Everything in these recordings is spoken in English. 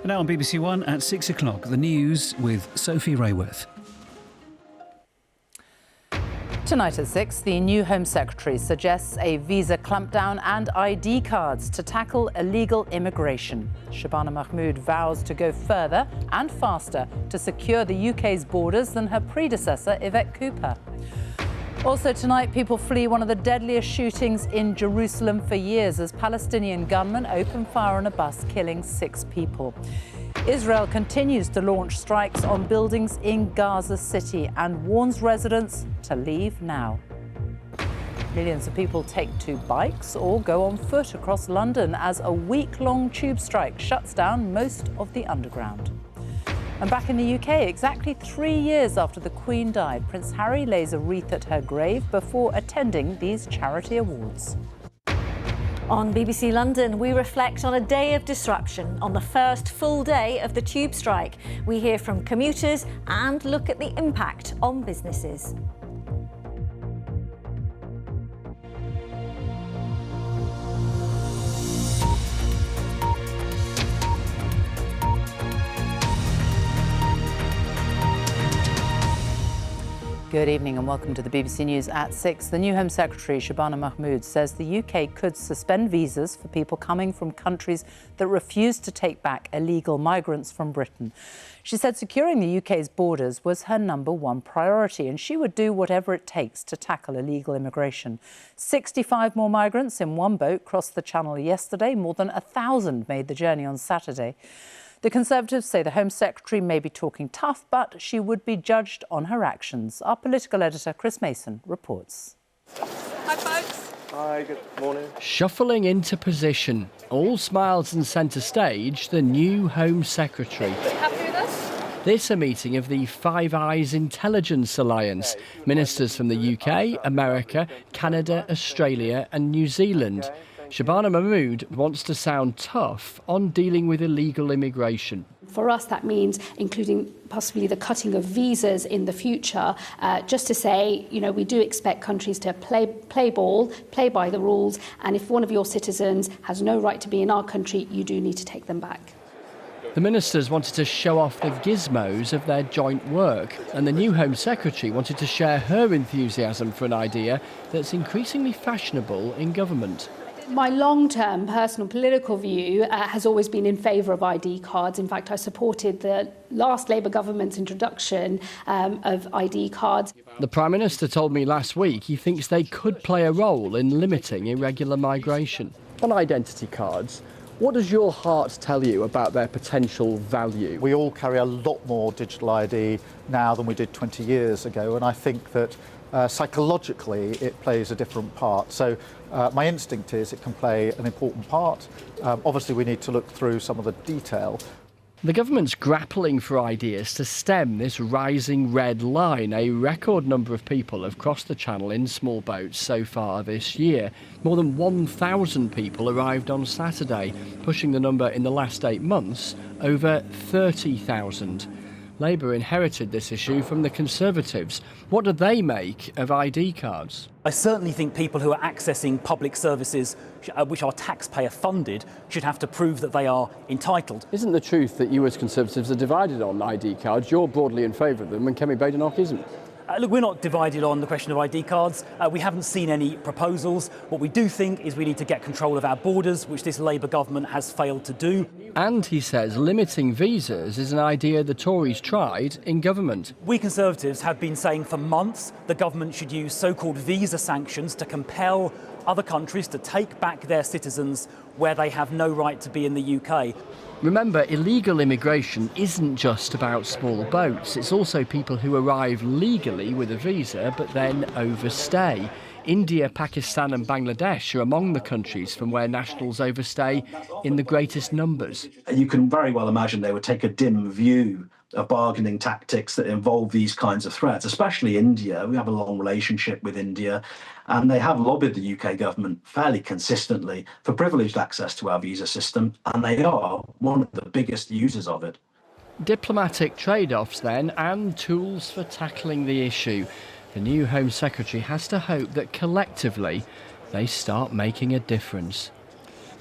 And now on BBC One at 6 o'clock, the news with Sophie Raworth. Tonight at 6, the new Home Secretary suggests a visa clampdown and ID cards to tackle illegal immigration. Shabana Mahmood vows to go further and faster to secure the UK's borders than her predecessor, Yvette Cooper. Also tonight, people flee one of the deadliest shootings in Jerusalem for years as Palestinian gunmen open fire on a bus, killing 6 people. Israel continues to launch strikes on buildings in Gaza City and warns residents to leave now. Millions of people take to bikes or go on foot across London as a week-long tube strike shuts down most of the underground. And back in the UK, exactly 3 years after the Queen died, Prince Harry lays a wreath at her grave before attending these charity awards. On BBC London, we reflect on a day of disruption on the first full day of the tube strike. We hear from commuters and look at the impact on businesses. Good evening and welcome to the BBC News at 6. The new Home Secretary, Shabana Mahmood, says the UK could suspend visas for people coming from countries that refuse to take back illegal migrants from Britain. She said securing the UK's borders was her #1 priority and she would do whatever it takes to tackle illegal immigration. 65 more migrants in one boat crossed the Channel yesterday. More than 1,000 made the journey on Saturday. The Conservatives say the Home Secretary may be talking tough, but she would be judged on her actions. Our political editor, Chris Mason, reports. Hi, folks. Hi, good morning. Shuffling into position, all smiles and centre stage, the new Home Secretary. Happy with us? This a meeting of the Five Eyes Intelligence Alliance. Ministers from the UK, America, Canada, Australia and New Zealand. Shabana Mahmood wants to sound tough on dealing with illegal immigration. For us, that means including possibly the cutting of visas in the future, just to say, you know, we do expect countries to play ball, play by the rules, and if one of your citizens has no right to be in our country, you do need to take them back. The ministers wanted to show off the gizmos of their joint work, and the new Home Secretary wanted to share her enthusiasm for an idea that's increasingly fashionable in government. My long-term personal political view has always been in favour of ID cards. In fact, I supported the last Labour government's introduction of ID cards. The Prime Minister told me last week he thinks they could play a role in limiting irregular migration. On identity cards, what does your heart tell you about their potential value? We all carry a lot more digital ID now than we did 20 years ago, and I think that psychologically it plays a different part. So my instinct is it can play an important part. Obviously we need to look through some of the detail. The government's grappling for ideas to stem this rising red line. A record number of people have crossed the Channel in small boats so far this year. More than 1,000 people arrived on Saturday, pushing the number in the last 8 months over 30,000. Labour inherited this issue from the Conservatives. What do they make of ID cards? I certainly think people who are accessing public services which are taxpayer funded should have to prove that they are entitled. Isn't the truth that you as Conservatives are divided on ID cards? You're broadly in favour of them and Kemi Badenoch isn't. Look, we're not divided on the question of ID cards. We haven't seen any proposals. What we do think is we need to get control of our borders, which this Labour government has failed to do. And he says limiting visas is an idea the Tories tried in government. We Conservatives have been saying for months the government should use so-called visa sanctions to compel other countries to take back their citizens where they have no right to be in the UK. Remember, illegal immigration isn't just about small boats. It's also people who arrive legally with a visa but then overstay. India, Pakistan and Bangladesh are among the countries from where nationals overstay in the greatest numbers. You can very well imagine they would take a dim view of bargaining tactics that involve these kinds of threats, especially India. We have a long relationship with India, and they have lobbied the UK government fairly consistently for privileged access to our visa system, and they are one of the biggest users of it. Diplomatic trade-offs then, and tools for tackling the issue. The new Home Secretary has to hope that collectively they start making a difference.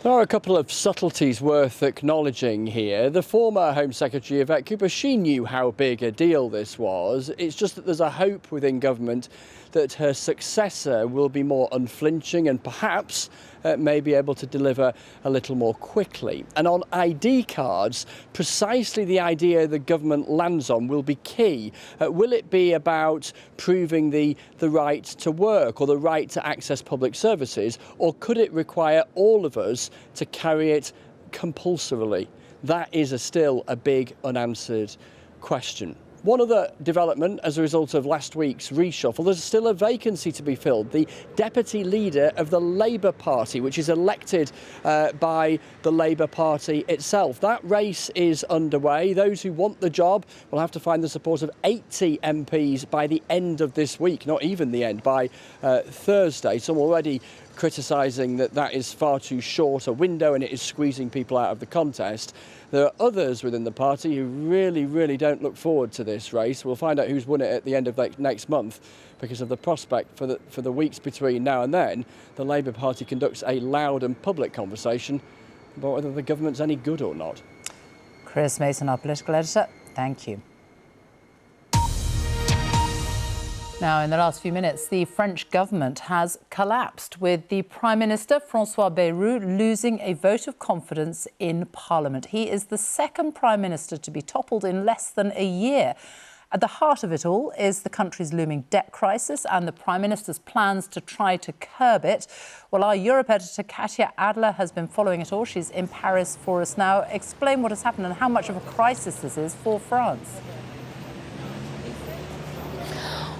There are a couple of subtleties worth acknowledging here. The former Home Secretary, Yvette Cooper, she knew how big a deal this was. It's just that there's a hope within government that her successor will be more unflinching and perhaps may be able to deliver a little more quickly. And on ID cards, precisely the idea the government lands on will be key. Will it be about proving the right to work or the right to access public services, or could it require all of us to carry it compulsorily? That is still a big unanswered question. One other development as a result of last week's reshuffle, there's still a vacancy to be filled. The deputy leader of the Labour Party, which is elected by the Labour Party itself. That race is underway. Those who want the job will have to find the support of 80 MPs by the end of this week, not even the end, by Thursday. Some already criticising that is far too short a window and it is squeezing people out of the contest. There are others within the party who really don't look forward to this race. We'll find out who's won it at the end of next month because of the prospect for the weeks between now and then. The Labour Party conducts a loud and public conversation about whether the government's any good or not. Chris Mason, our political editor, thank you. Now, in the last few minutes, the French government has collapsed, with the Prime Minister, François Bayrou, losing a vote of confidence in Parliament. He is the second Prime Minister to be toppled in less than a year. At the heart of it all is the country's looming debt crisis and the Prime Minister's plans to try to curb it. Well, our Europe editor, Katya Adler, has been following it all. She's in Paris for us now. Explain what has happened and how much of a crisis this is for France.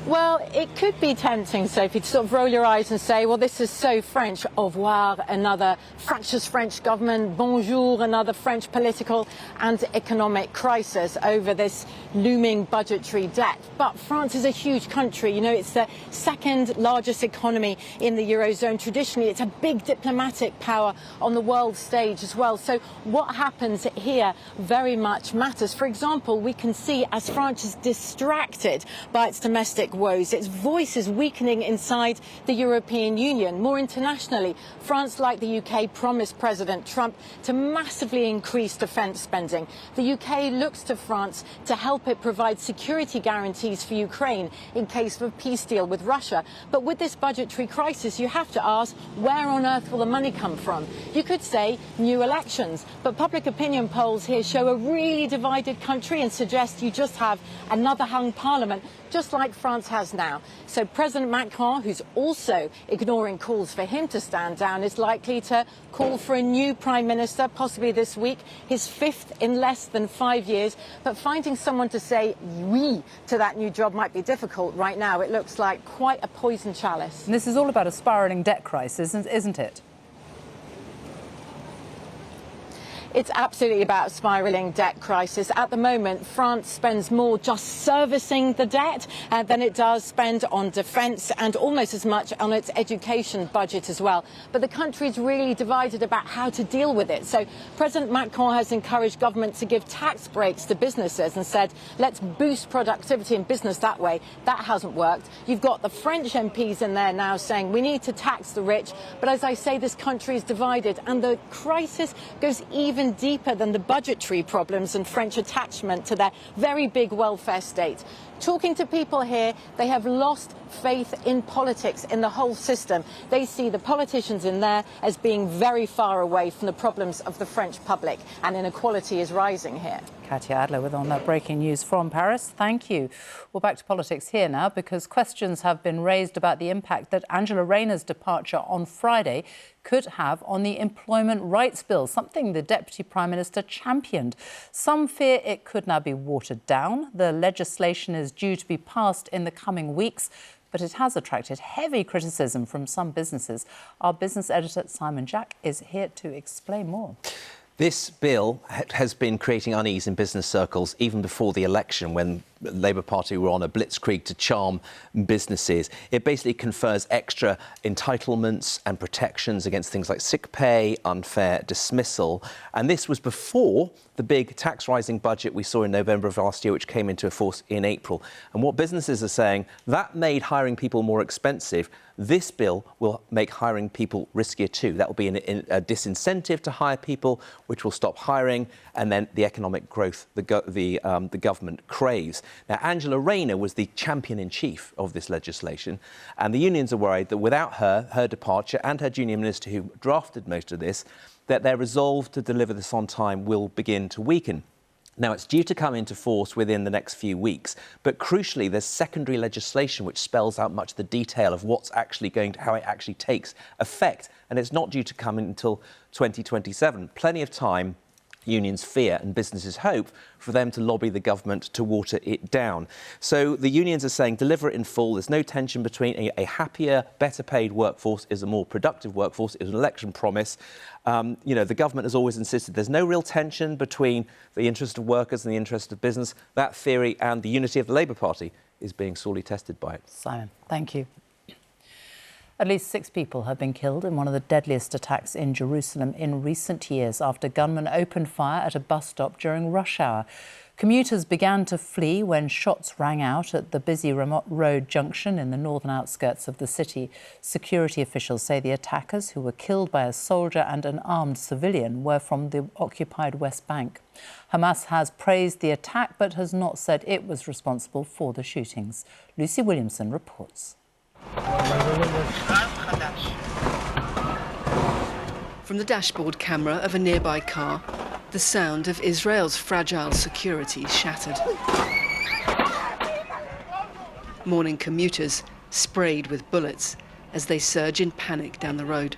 Well, it could be tempting, Sophie, to sort of roll your eyes and say, well, this is so French. Au revoir, another fractious French government. Bonjour, another French political and economic crisis over this looming budgetary debt. But France is a huge country. You know, it's the second largest economy in the Eurozone. Traditionally, it's a big diplomatic power on the world stage as well. So what happens here very much matters. For example, we can see as France is distracted by its domestic woes, its voice is weakening inside the European Union. More internationally, France, like the UK, promised President Trump to massively increase defence spending. The UK looks to France to help it provide security guarantees for Ukraine in case of a peace deal with Russia. But with this budgetary crisis, you have to ask, where on earth will the money come from? You could say new elections, but public opinion polls here show a really divided country and suggest you just have another hung parliament, just like France has now. So President Macron, who's also ignoring calls for him to stand down, is likely to call for a new Prime Minister, possibly this week, his fifth in less than 5 years. But finding someone to say oui to that new job might be difficult right now. It looks like quite a poison chalice. And this is all about a spiralling debt crisis, isn't it? It's absolutely about a spiralling debt crisis. At the moment, France spends more just servicing the debt than it does spend on defence, and almost as much on its education budget as well. But the country is really divided about how to deal with it. So President Macron has encouraged government to give tax breaks to businesses and said, let's boost productivity in business that way. That hasn't worked. You've got the French MPs in there now saying we need to tax the rich. But as I say, this country is divided, and the crisis goes even deeper than the budgetary problems and French attachment to their very big welfare state. Talking to people here, they have lost faith in politics, in the whole system. They see the politicians in there as being very far away from the problems of the French public, and inequality is rising here. Katya Adler with on that breaking news from Paris. Thank you. Well, back to politics here now, because questions have been raised about the impact that Angela Rayner's departure on Friday could have on the Employment Rights Bill, something the Deputy Prime Minister championed. Some fear it could now be watered down. The legislation is due to be passed in the coming weeks, but it has attracted heavy criticism from some businesses. Our business editor, Simon Jack, is here to explain more. This bill has been creating unease in business circles even before the election, when Labour Party were on a blitzkrieg to charm businesses. It basically confers extra entitlements and protections against things like sick pay, unfair dismissal. And this was before the big tax rising budget we saw in November of last year, which came into force in April. And what businesses are saying, that made hiring people more expensive. This bill will make hiring people riskier too. That will be a disincentive to hire people, which will stop hiring, and then the economic growth the government craves. Now, Angela Rayner was the champion-in-chief of this legislation, and the unions are worried that without her departure, and her junior minister who drafted most of this, that their resolve to deliver this on time will begin to weaken. Now, it's due to come into force within the next few weeks, but crucially, there's secondary legislation which spells out much of the detail of what's actually how it actually takes effect, and it's not due to come in until 2027. Plenty of time, unions fear and businesses hope, for them to lobby the government to water it down. So the unions are saying deliver it in full. There's no tension between a happier, better paid workforce is a more productive workforce. It was an election promise. The government has always insisted there's no real tension between the interest of workers and the interest of business. That theory and the unity of the Labour Party is being sorely tested by it. Simon, thank you. At least 6 people have been killed in one of the deadliest attacks in Jerusalem in recent years after gunmen opened fire at a bus stop during rush hour. Commuters began to flee when shots rang out at the busy road junction in the northern outskirts of the city. Security officials say the attackers, who were killed by a soldier and an armed civilian, were from the occupied West Bank. Hamas has praised the attack but has not said it was responsible for the shootings. Lucy Williamson reports. From the dashboard camera of a nearby car, the sound of Israel's fragile security shattered. Morning commuters sprayed with bullets as they surge in panic down the road.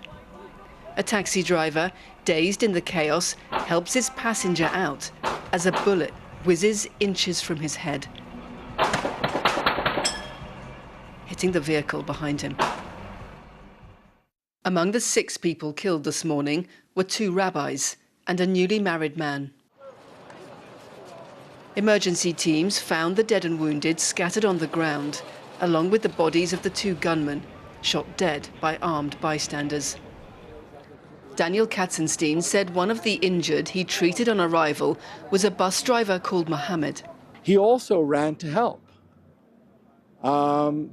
A taxi driver, dazed in the chaos, helps his passenger out as a bullet whizzes inches from his head, hitting the vehicle behind him. Among the 6 people killed this morning were 2 rabbis and a newly married man. Emergency teams found the dead and wounded scattered on the ground, along with the bodies of the 2 gunmen shot dead by armed bystanders. Daniel Katzenstein said one of the injured he treated on arrival was a bus driver called Mohammed. He also ran to help.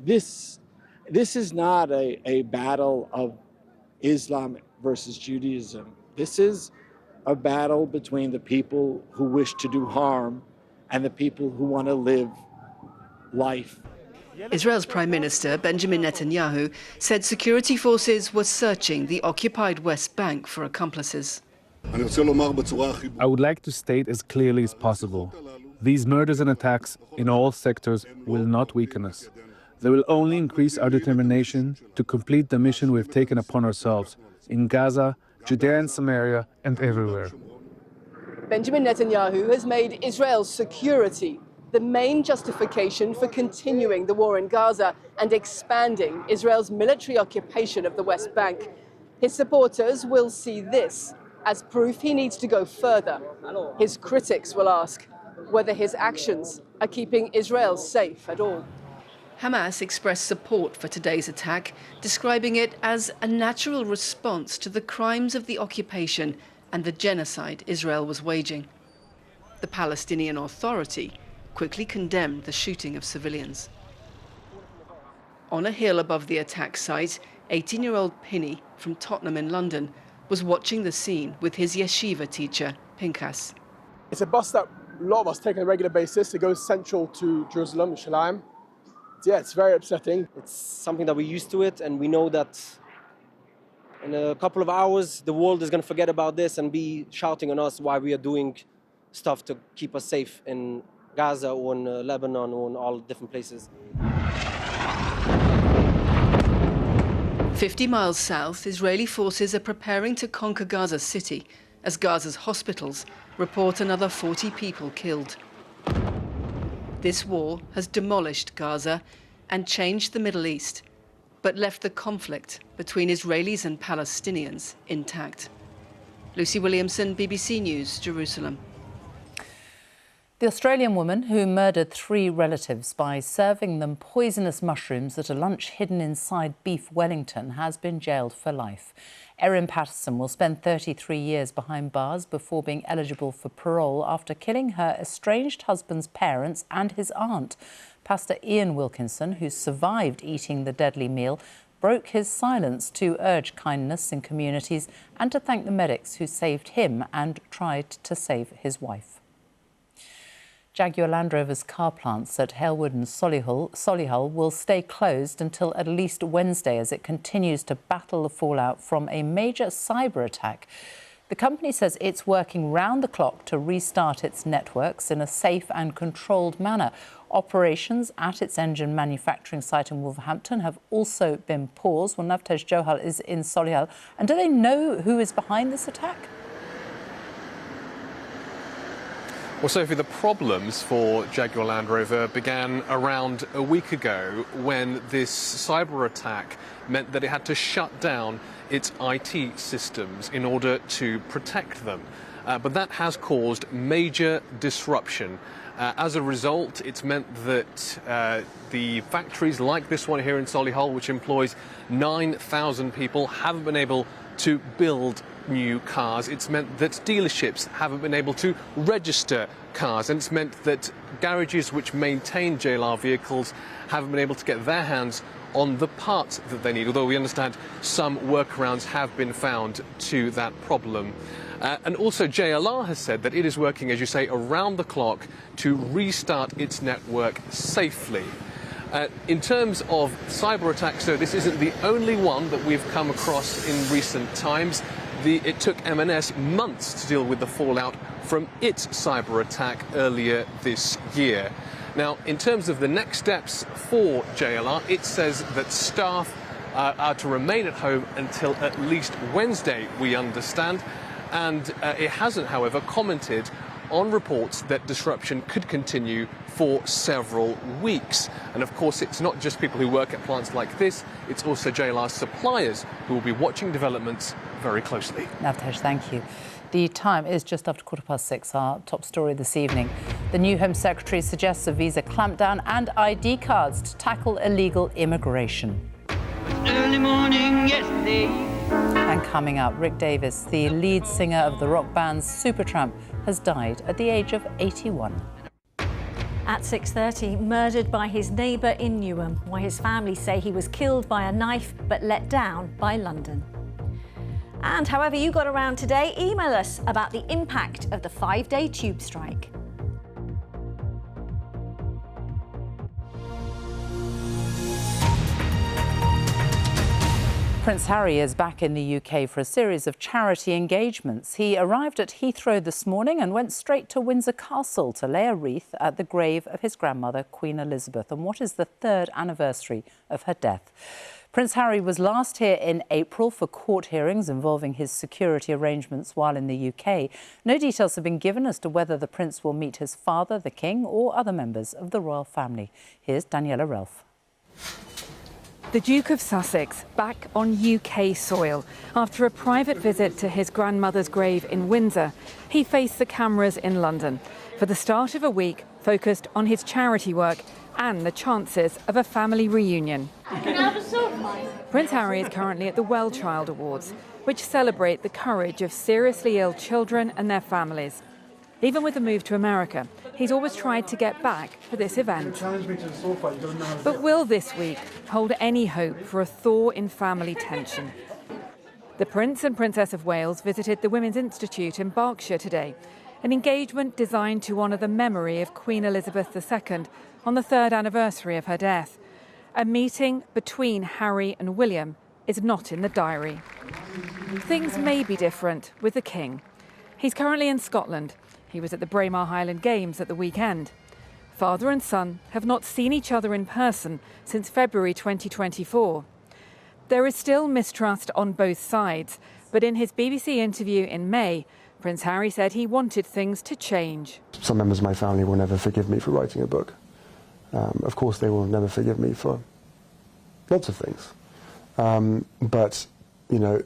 This is not a battle of Islam versus Judaism. This is a battle between the people who wish to do harm and the people who want to live life. Israel's Prime Minister Benjamin Netanyahu said security forces were searching the occupied West Bank for accomplices. I would like to state as clearly as possible, these murders and attacks in all sectors will not weaken us. They will only increase our determination to complete the mission we've taken upon ourselves in Gaza, Judea and Samaria, and everywhere. Benjamin Netanyahu has made Israel's security the main justification for continuing the war in Gaza and expanding Israel's military occupation of the West Bank. His supporters will see this as proof he needs to go further. His critics will ask whether his actions are keeping Israel safe at all. Hamas expressed support for today's attack, describing it as a natural response to the crimes of the occupation and the genocide Israel was waging. The Palestinian Authority quickly condemned the shooting of civilians. On a hill above the attack site, 18-year-old Pinny from Tottenham in London was watching the scene with his yeshiva teacher, Pinkas. It's a bus that a lot of us take on a regular basis. It goes central to Jerusalem, Yerushalayim. Yeah, it's very upsetting. It's something that we're used to it, and we know that in a couple of hours, the world is going to forget about this and be shouting on us why we are doing stuff to keep us safe in Gaza or in Lebanon or in all different places. 50 miles south, Israeli forces are preparing to conquer Gaza City as Gaza's hospitals report another 40 people killed. This war has demolished Gaza and changed the Middle East, but left the conflict between Israelis and Palestinians intact. Lucy Williamson, BBC News, Jerusalem. The Australian woman who murdered 3 relatives by serving them poisonous mushrooms at a lunch hidden inside beef Wellington has been jailed for life. Erin Patterson will spend 33 years behind bars before being eligible for parole after killing her estranged husband's parents and his aunt. Pastor Ian Wilkinson, who survived eating the deadly meal, broke his silence to urge kindness in communities and to thank the medics who saved him and tried to save his wife. Jaguar Land Rover's car plants at Halewood and Solihull will stay closed until at least Wednesday as it continues to battle the fallout from a major cyber attack. The company says it's working round the clock to restart its networks in a safe and controlled manner. Operations at its engine manufacturing site in Wolverhampton have also been paused. Well, Navtej Johal is in Solihull. And do they know who is behind this attack? Well, Sophie, the problems for Jaguar Land Rover began around a week ago when this cyber attack meant that it had to shut down its IT systems in order to protect them. But that has caused major disruption. As a result, it's meant that the factories like this one here in Solihull, which employs 9,000 people, haven't been able to build new cars. It's meant that dealerships haven't been able to register cars, and it's meant that garages which maintain JLR vehicles haven't been able to get their hands on the parts that they need, although we understand some workarounds have been found to that problem. And also JLR has said that it is working, as you say, around the clock to restart its network safely. In terms of cyber attacks, so this isn't the only one that we've come across in recent times. It took M&S months to deal with the fallout from its cyber attack earlier this year. Now, in terms of the next steps for JLR, it says that staff are to remain at home until at least Wednesday, we understand. And it hasn't, however, commented on reports that disruption could continue for several weeks. And of course, it's not just people who work at plants like this, it's also JLR's suppliers who will be watching developments very closely. Navtej, thank you. The time is just after 6:15, our top story this evening. The new Home Secretary suggests a visa clampdown and ID cards to tackle illegal immigration. Early morning yesterday. And coming up, Rick Davies, the lead singer of the rock band Supertramp, has died at the age of 81. At 6:30, murdered by his neighbour in Newham, why his family say he was killed by a knife but let down by London. And however you got around today, email us about the impact of the 5-day tube strike. Prince Harry is back in the UK for a series of charity engagements. He arrived at Heathrow this morning and went straight to Windsor Castle to lay a wreath at the grave of his grandmother, Queen Elizabeth, on what is the 3rd anniversary of her death. Prince Harry was last here in April for court hearings involving his security arrangements while in the UK. No details have been given as to whether the Prince will meet his father, the King, or other members of the royal family. Here's Daniela Relf. The Duke of Sussex back on UK soil. After a private visit to his grandmother's grave in Windsor, he faced the cameras in London for the start of a week focused on his charity work and the chances of a family reunion. Prince Harry is currently at the Well Child Awards, which celebrate the courage of seriously ill children and their families. Even with the move to America, he's always tried to get back for this event. But will this week hold any hope for a thaw in family tension? The Prince and Princess of Wales visited the Women's Institute in Berkshire today, an engagement designed to honour the memory of Queen Elizabeth II on the 3rd anniversary of her death. A meeting between Harry and William is not in the diary. Things may be different with the King. He's currently in Scotland. He was at the Braemar Highland Games at the weekend. Father and son have not seen each other in person since February 2024. There is still mistrust on both sides, but in his BBC interview in May, Prince Harry said he wanted things to change. Some members of my family will never forgive me for writing a book. Of course, they will never forgive me for lots of things. But, you know,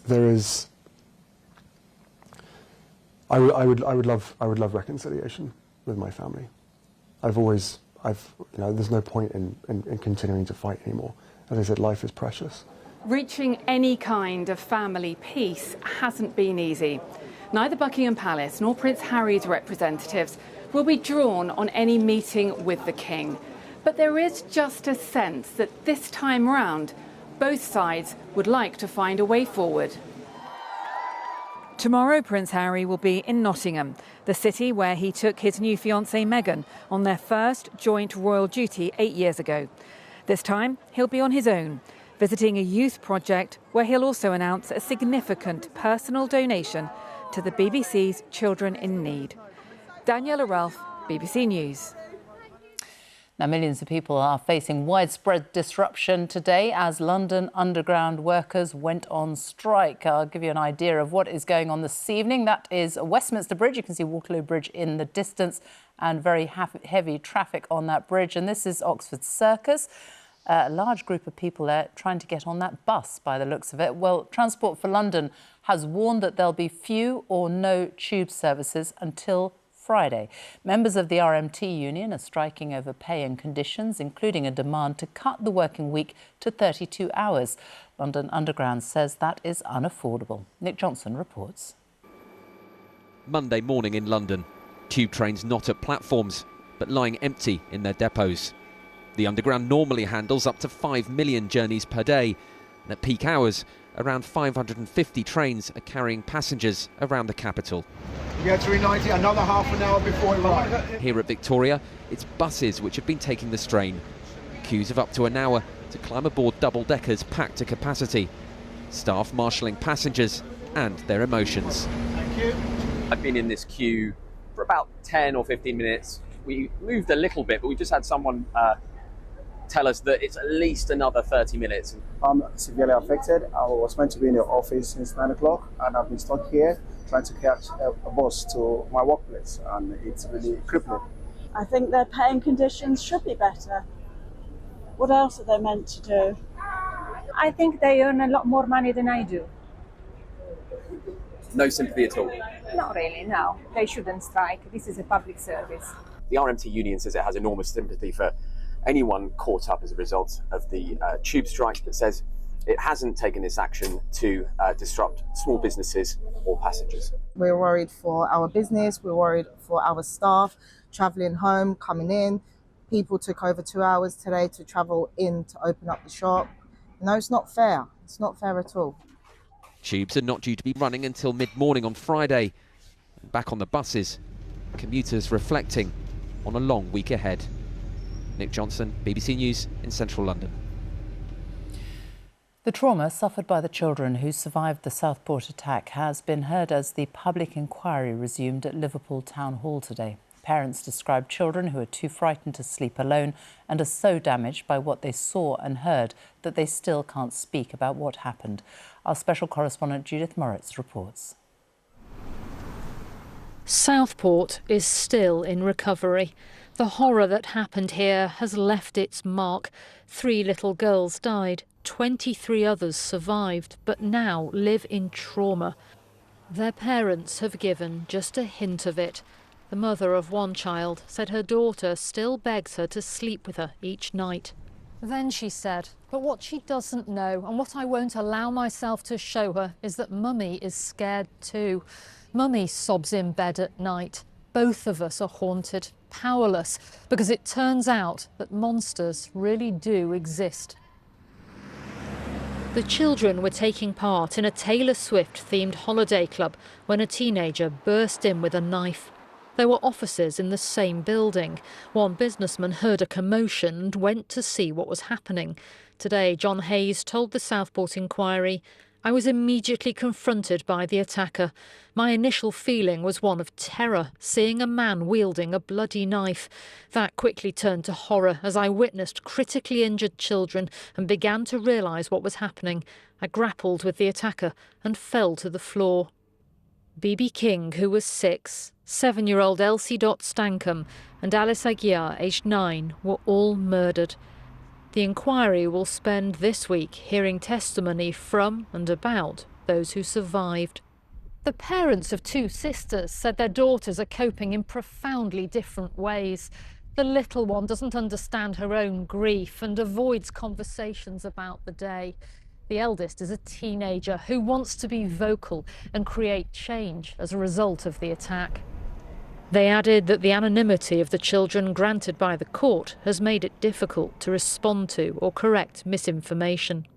there is I would love reconciliation with my family. There's no point in continuing to fight anymore. As I said, life is precious. Reaching any kind of family peace hasn't been easy. Neither Buckingham Palace nor Prince Harry's representatives will be drawn on any meeting with the King. But there is just a sense that this time round, both sides would like to find a way forward. Tomorrow, Prince Harry will be in Nottingham, the city where he took his new fiancée Meghan on their first joint royal duty 8 years ago. This time, he'll be on his own, visiting a youth project where he'll also announce a significant personal donation to the BBC's Children in Need. Daniela Ralph, BBC News. Now, millions of people are facing widespread disruption today as London Underground workers went on strike. I'll give you an idea of what is going on this evening. That is Westminster Bridge. You can see Waterloo Bridge in the distance and very heavy traffic on that bridge. And this is Oxford Circus. A large group of people there trying to get on that bus by the looks of it. Well, Transport for London has warned that there'll be few or no tube services until Friday. Members of the RMT union are striking over pay and conditions, including a demand to cut the working week to 32 hours. London Underground says that is unaffordable. Nick Johnson reports. Monday morning in London. Tube trains not at platforms, but lying empty in their depots. The Underground normally handles up to 5 million journeys per day. And at peak hours, around 550 trains are carrying passengers around the capital. Yeah, 390, another half an hour before it arrives. Here at Victoria, it's buses which have been taking the strain. Queues of up to an hour to climb aboard double-deckers packed to capacity. Staff marshalling passengers and their emotions. Thank you. I've been in this queue for about 10 or 15 minutes. We moved a little bit, but we just had someone tell us that it's at least another 30 minutes. I'm severely affected. I was meant to be in the office since 9 o'clock and I've been stuck here trying to catch a bus to my workplace, and it's really crippling. I think their paying conditions should be better. What else are they meant to do? I think they earn a lot more money than I do. No sympathy at all? Not really, no. They shouldn't strike. This is a public service. The RMT union says it has enormous sympathy for anyone caught up as a result of the tube strike, but says it hasn't taken this action to disrupt small businesses or passengers. We're worried for our business, we're worried for our staff travelling home, coming in. People took over 2 hours today to travel in to open up the shop. No, it's not fair. It's not fair at all. Tubes are not due to be running until mid-morning on Friday. Back on the buses, commuters reflecting on a long week ahead. Nick Johnson, BBC News in central London. The trauma suffered by the children who survived the Southport attack has been heard as the public inquiry resumed at Liverpool Town Hall today. Parents described children who are too frightened to sleep alone and are so damaged by what they saw and heard that they still can't speak about what happened. Our special correspondent Judith Moritz reports. Southport is still in recovery. The horror that happened here has left its mark. 3 little girls died, 23 others survived, but now live in trauma. Their parents have given just a hint of it. The mother of one child said her daughter still begs her to sleep with her each night. Then she said, but what she doesn't know and what I won't allow myself to show her is that Mummy is scared too. Mummy sobs in bed at night. Both of us are haunted, powerless, because it turns out that monsters really do exist. The children were taking part in a Taylor Swift-themed holiday club when a teenager burst in with a knife. There were officers in the same building. One businessman heard a commotion and went to see what was happening. Today, John Hayes told the Southport inquiry, I was immediately confronted by the attacker. My initial feeling was one of terror, seeing a man wielding a bloody knife. That quickly turned to horror as I witnessed critically injured children and began to realise what was happening. I grappled with the attacker and fell to the floor. BB King, who was 6, 7-year-old Elsie Stankham and Alice Aguiar, aged 9, were all murdered. The inquiry will spend this week hearing testimony from and about those who survived. The parents of two sisters said their daughters are coping in profoundly different ways. The little one doesn't understand her own grief and avoids conversations about the day. The eldest is a teenager who wants to be vocal and create change as a result of the attack. They added that the anonymity of the children granted by the court has made it difficult to respond to or correct misinformation.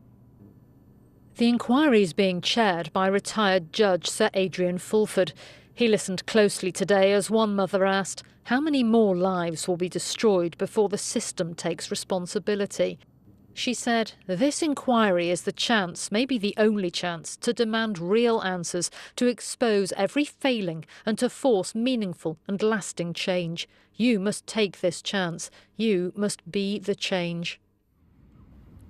The inquiry is being chaired by retired Judge Sir Adrian Fulford. He listened closely today as one mother asked, how many more lives will be destroyed before the system takes responsibility? She said, this inquiry is the chance, maybe the only chance, to demand real answers, to expose every failing and to force meaningful and lasting change. You must take this chance. You must be the change.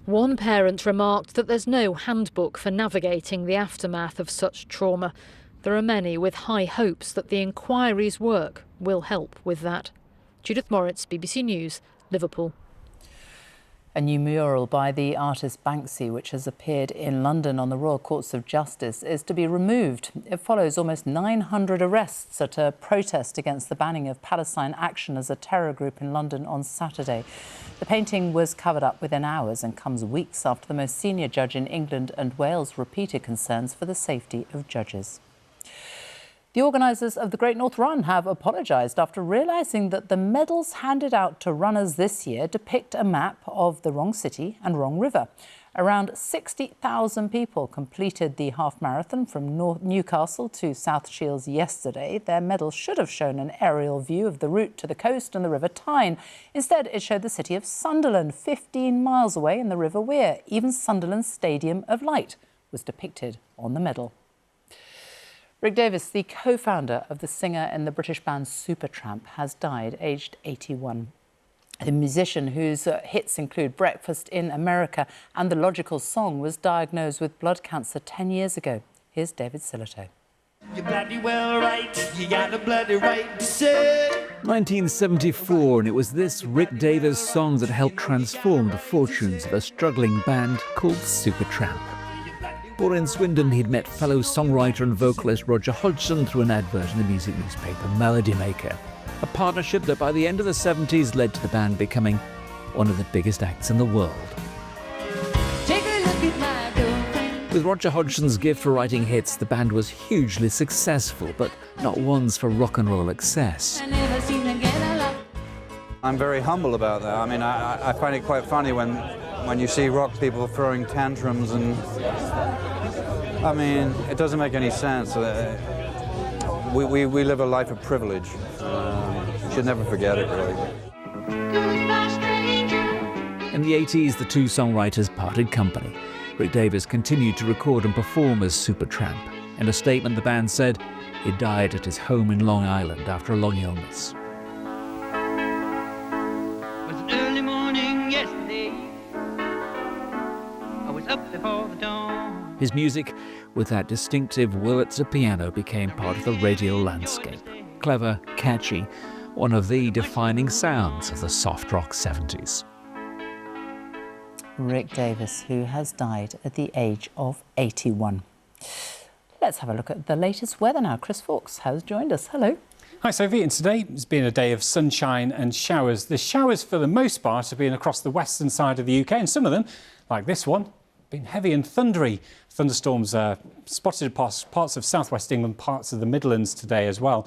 One parent remarked that there's no handbook for navigating the aftermath of such trauma. There are many with high hopes that the inquiry's work will help with that. Judith Moritz, BBC News, Liverpool. A new mural by the artist Banksy, which has appeared in London on the Royal Courts of Justice, is to be removed. It follows almost 900 arrests at a protest against the banning of Palestine Action as a terror group in London on Saturday. The painting was covered up within hours and comes weeks after the most senior judge in England and Wales repeated concerns for the safety of judges. The organisers of the Great North Run have apologised after realising that the medals handed out to runners this year depict a map of the wrong city and wrong river. Around 60,000 people completed the half marathon from Newcastle to South Shields yesterday. Their medals should have shown an aerial view of the route to the coast and the River Tyne. Instead, it showed the city of Sunderland, 15 miles away in the River Wear. Even Sunderland's Stadium of Light was depicted on the medal. Rick Davies, the co-founder of the singer in the British band Supertramp, has died, aged 81. The musician, whose hits include Breakfast in America and The Logical Song, was diagnosed with blood cancer 10 years ago. Here's David Sillito. You're bloody well right, you got a bloody right to say. 1974, and it was this Rick Davies song that helped transform the fortunes of a struggling band called Supertramp. Born in Swindon, he'd met fellow songwriter and vocalist Roger Hodgson through an advert in the music newspaper Melody Maker, a partnership that by the end of the 70s led to the band becoming one of the biggest acts in the world. Take a look at my girlfriend. With Roger Hodgson's gift for writing hits, the band was hugely successful, but not ones for rock and roll excess. I'm very humble about that. I mean, I find it quite funny when you see rock people throwing tantrums, and I mean, it doesn't make any sense. We live a life of privilege. Should never forget it, really. In the 80s, the two songwriters parted company. Rick Davies continued to record and perform as Supertramp. In a statement, the band said he died at his home in Long Island after a long illness. It was an early morning yesterday. I was up before the dawn. His music, with that distinctive Wurlitzer piano, became part of the radio landscape. Clever, catchy, one of the defining sounds of the soft rock 70s. Rick Davies, who has died at the age of 81. Let's have a look at the latest weather now. Chris Fawkes has joined us. Hello. Hi Sophie, and today has been a day of sunshine and showers. The showers for the most part have been across the western side of the UK, and some of them, like this one, been heavy and thundery. Thunderstorms spotted across parts of southwest England, parts of the Midlands today as well.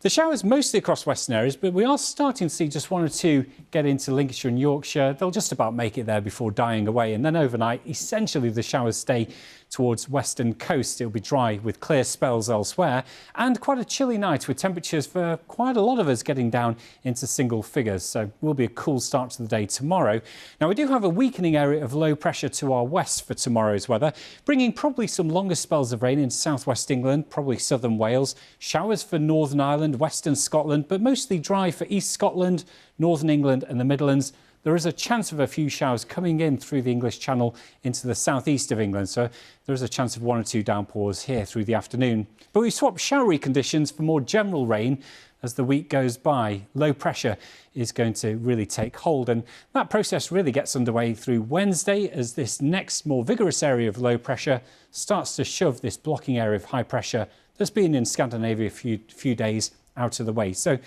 The showers mostly across western areas, but we are starting to see just one or two get into Lincolnshire and Yorkshire. They'll just about make it there before dying away, and then overnight, essentially the showers stay towards western coast. It'll be dry with clear spells elsewhere, and quite a chilly night with temperatures for quite a lot of us getting down into single figures. So it will be a cool start to the day tomorrow. Now we do have a weakening area of low pressure to our west for tomorrow's weather, bringing probably some longer spells of rain into southwest England, probably southern Wales, showers for Northern Ireland, western Scotland, but mostly dry for East Scotland, Northern England and the Midlands. There is a chance of a few showers coming in through the English Channel into the southeast of England, so there is a chance of one or two downpours here through the afternoon. But we swap showery conditions for more general rain. as the week goes by. Low pressure is going to really take hold, and that process really gets underway through Wednesday as this next more vigorous area of low pressure starts to shove this blocking area of high pressure that's been in Scandinavia a few days out of the way. So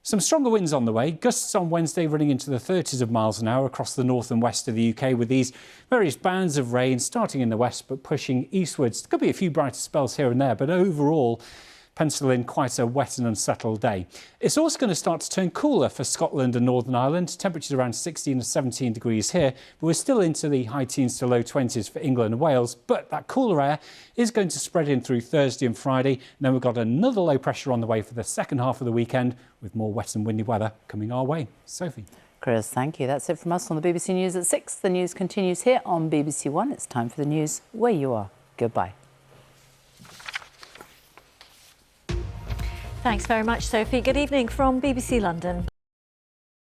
some stronger winds on the way. Gusts on Wednesday running into the 30s of miles an hour across the north and west of the UK, with these various bands of rain starting in the west but pushing eastwards. There could be a few brighter spells here and there, but overall pencil in quite a wet and unsettled day. It's also going to start to turn cooler for Scotland and Northern Ireland. Temperatures around 16 to 17 degrees here, but we're still into the high teens to low 20s for England and Wales. But that cooler air is going to spread in through Thursday and Friday. And then we've got another low pressure on the way for the second half of the weekend, with more wet and windy weather coming our way. Sophie. Chris, thank you. That's it from us on the BBC News at 6. The news continues here on BBC One. It's time for the news where you are. Goodbye. Thanks very much, Sophie. Good evening from BBC London.